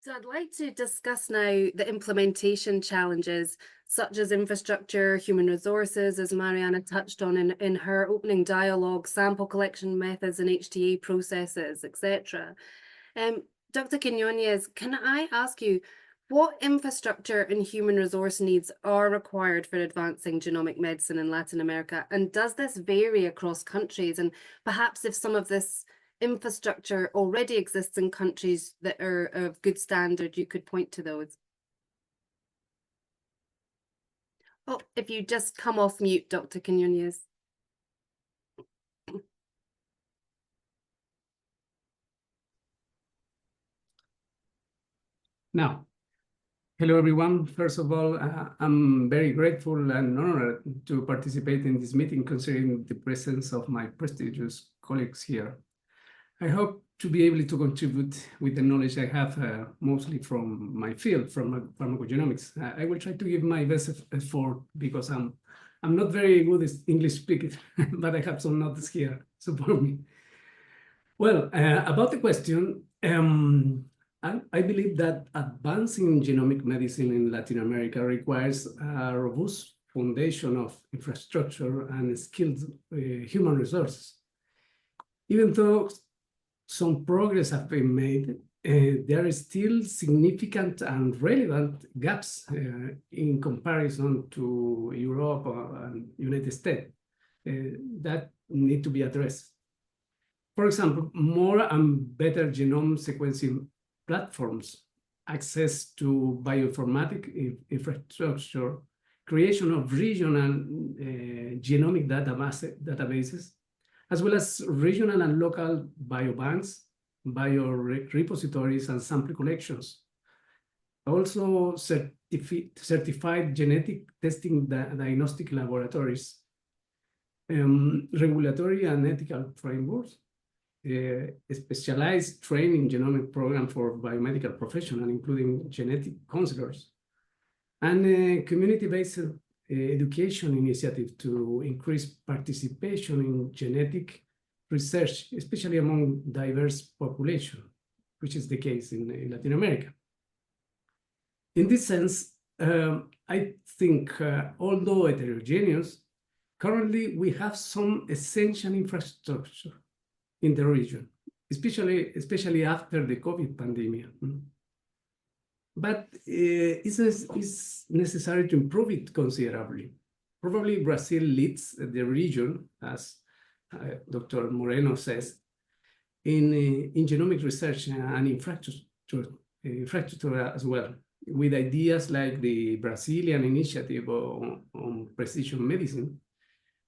So I'd like to discuss now the implementation challenges, such as infrastructure, human resources, as Mariana touched on in her opening dialogue, sample collection methods and HTA processes, etc. Dr. Quinones, can I ask you, what infrastructure and human resource needs are required for advancing genomic medicine in Latin America? And does this vary across countries? And perhaps if some of this infrastructure already exists in countries that are of good standard, you could point to those. Oh, if you just come off mute, Dr. Quinones. Now, hello everyone. First of all, I'm very grateful and honored to participate in this meeting, considering the presence of my prestigious colleagues here. I hope to be able to contribute with the knowledge I have, mostly from my field, from pharmacogenomics. I will try to give my best effort because I'm not very good at English speaking, but I have some notes here support me. Well, about the question, I believe that advancing genomic medicine in Latin America requires a robust foundation of infrastructure and skilled human resources. Even though some progress has been made, there is still significant and relevant gaps in comparison to Europe and United States that need to be addressed. For example, more and better genome sequencing platforms, access to bioinformatic infrastructure, creation of regional genomic databases, as well as regional and local biobanks, biorepositories, and sample collections. Also, certified genetic testing diagnostic laboratories, regulatory and ethical frameworks, specialized training genomic program for biomedical professionals, including genetic counselors, and community-based education initiative to increase participation in genetic research, especially among diverse population, which is the case in Latin America. In this sense, I think, although heterogeneous, currently we have some essential infrastructure in the region, especially after the COVID pandemic. But it's necessary to improve it considerably. Probably Brazil leads the region, as Dr. Moreno says, in genomic research and infrastructure as well, with ideas like the Brazilian initiative on precision medicine,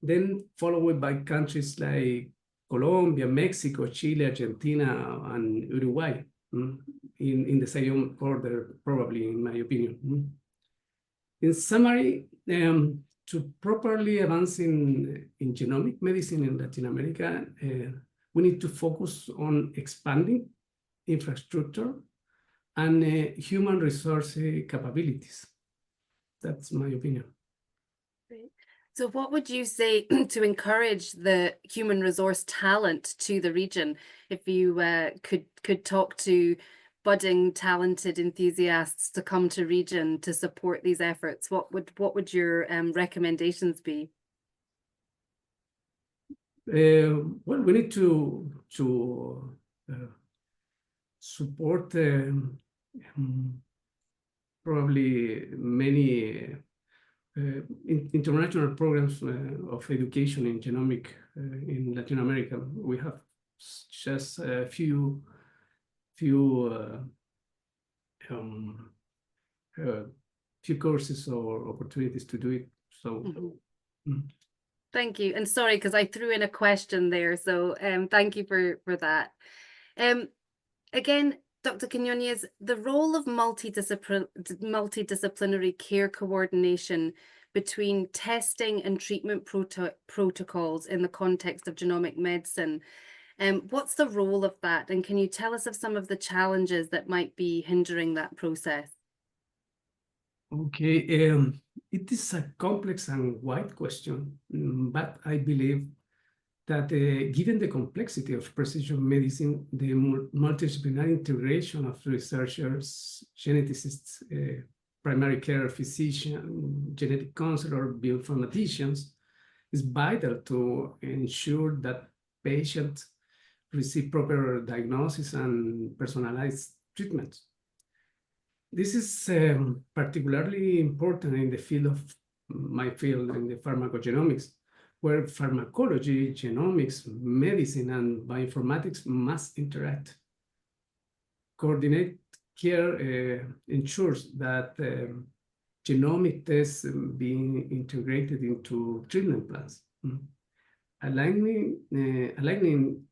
then followed by countries like Colombia, Mexico, Chile, Argentina, and Uruguay, in the same order, probably, in my opinion. In summary, to properly advance in genomic medicine in Latin America, we need to focus on expanding infrastructure and human resource capabilities. That's my opinion. So what would you say to encourage the human resource talent to the region? If you could talk to budding talented enthusiasts to come to region to support these efforts, what would your recommendations be? Well, we need to support probably many international programs of education in genomic in Latin America. We have just a few courses or opportunities to do it. So. Thank you. And sorry, because I threw in a question there. So thank you for that. Again, Dr. Quinones, the role of multidisciplinary care coordination between testing and treatment protocols in the context of genomic medicine, what's the role of that? And can you tell us of some of the challenges that might be hindering that process? Okay, it is a complex and wide question, but I believe that given the complexity of precision medicine, the multidisciplinary integration of researchers, geneticists, primary care physician, genetic counselor, bioinformaticians is vital to ensure that patients receive proper diagnosis and personalized treatment. This is particularly important in the field of my field in the pharmacogenomics, where pharmacology, genomics, medicine, and bioinformatics must interact. Coordinate care ensures that genomic tests being integrated into treatment plans. Aligning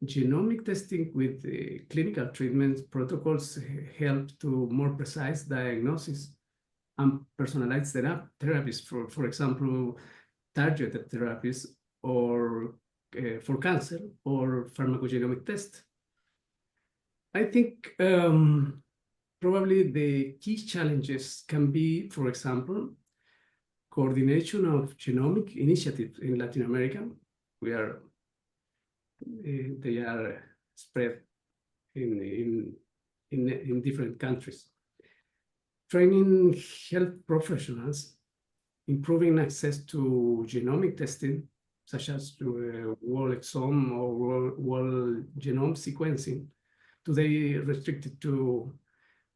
genomic testing with clinical treatment protocols help to more precise diagnosis and personalized therapies, for example, targeted therapies or for cancer or pharmacogenomic test. I think probably the key challenges can be, for example, coordination of genomic initiatives in Latin America. They are spread in different countries. Training health professionals, improving access to genomic testing, such as whole exome or whole genome sequencing, today restricted to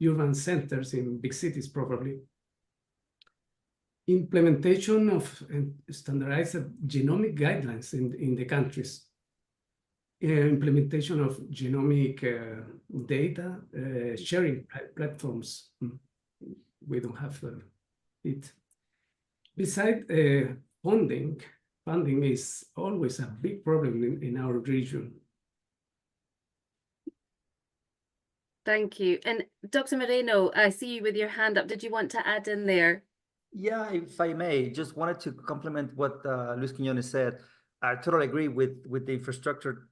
urban centers in big cities, probably. Implementation of standardized genomic guidelines in the countries. Implementation of genomic data sharing platforms. We don't have it. Besides funding is always a big problem in our region. Thank you. And Dr. Moreno, I see you with your hand up. Did you want to add in there? Yeah, if I may, just wanted to complement what Luis Quiñones said. I totally agree with the infrastructure,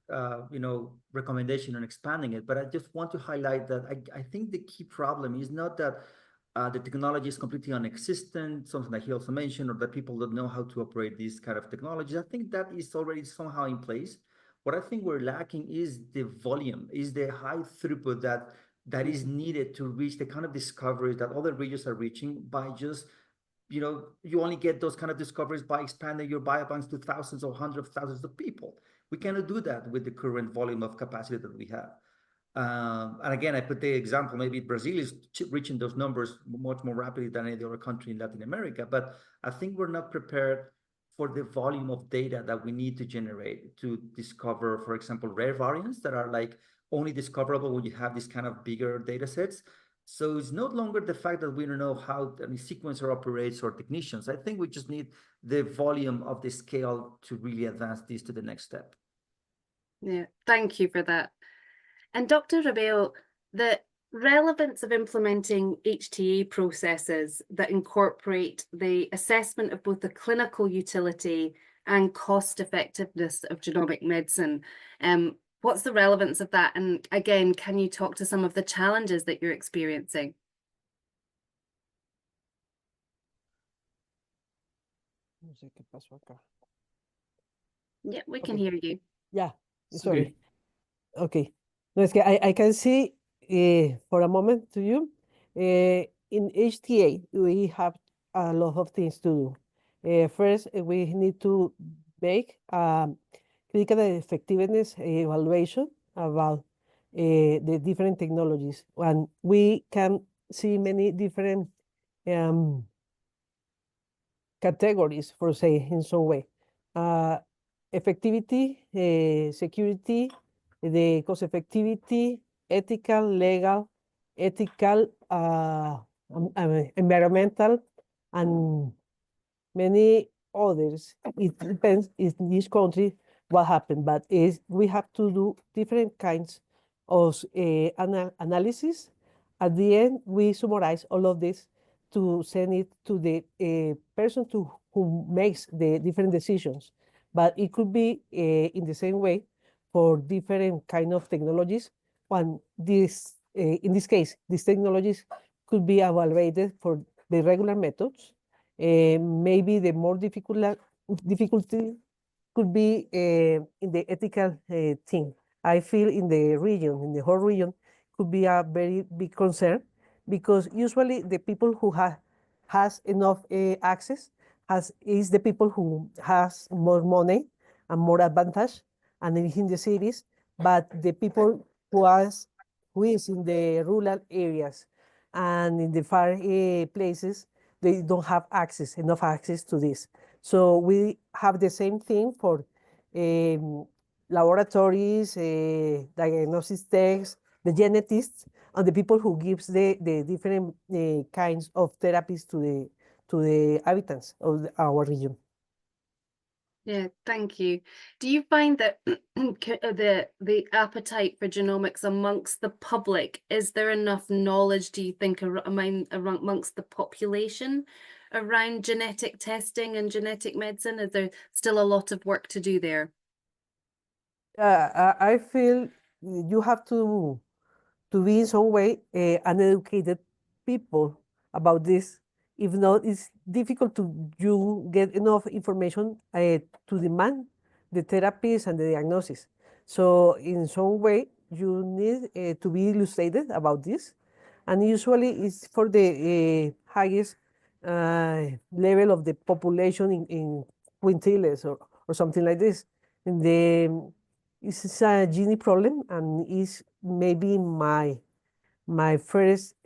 recommendation on expanding it. But I just want to highlight that I think the key problem is not that the technology is completely non-existent, something that he also mentioned, or that people don't know how to operate these kind of technologies. I think that is already somehow in place. What I think we're lacking is the volume, is the high throughput that is needed to reach the kind of discoveries that other regions are reaching by just you only get those kind of discoveries by expanding your biobanks to thousands or hundreds of thousands of people. We cannot do that with the current volume of capacity that we have. And again, I put the example, maybe Brazil is reaching those numbers much more rapidly than any other country in Latin America. But I think we're not prepared for the volume of data that we need to generate to discover, for example, rare variants that are like only discoverable when you have these kind of bigger data sets. So it's no longer the fact that we don't know how any sequencer operates or technicians. I think we just need the volume of the scale to really advance this to the next step. Yeah, thank you for that. And Dr. Rabel, the relevance of implementing HTA processes that incorporate the assessment of both the clinical utility and cost effectiveness of genomic medicine. What's the relevance of that? And again, can you talk to some of the challenges that you're experiencing? Yeah, we can hear you. Yeah, sorry. Okay. No, es que I can see for a moment to you. In HTA, we have a lot of things to do. First, we need to make clinical effectiveness evaluation about the different technologies. And we can see many different categories, for say, in some way. Effectivity, security, the cost effectivity, ethical, legal, environmental, and many others. It depends in this country what happened, but we have to do different kinds of analysis. At the end, we summarize all of this to send it to the person who makes the different decisions. But it could be in the same way for different kind of technologies. In this case, these technologies could be evaluated for the regular methods. Maybe the more difficulty could be in the ethical thing. I feel in the region, in the whole region, could be a very big concern because usually the people who has enough access is the people who has more money and more advantage and in the cities, but the people who is in the rural areas and in the far places, they don't have enough access to this. So we have the same thing for laboratories, diagnosis techs, the genetists, and the people who gives the different kinds of therapies to the inhabitants of our region. Yeah, thank you. Do you find that the appetite for genomics amongst the public, is there enough knowledge, do you think, amongst the population around genetic testing and genetic medicine? Is there still a lot of work to do there? I feel you have to be in some way uneducated people about this. If not, it's difficult to you get enough information to demand the therapies and the diagnosis. So in some way, you need to be illustrated about this. And usually it's for the highest level of the population in quintiles or something like this. And it's a genie problem and is maybe my first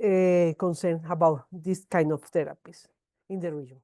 concern about this kind of therapies in the region.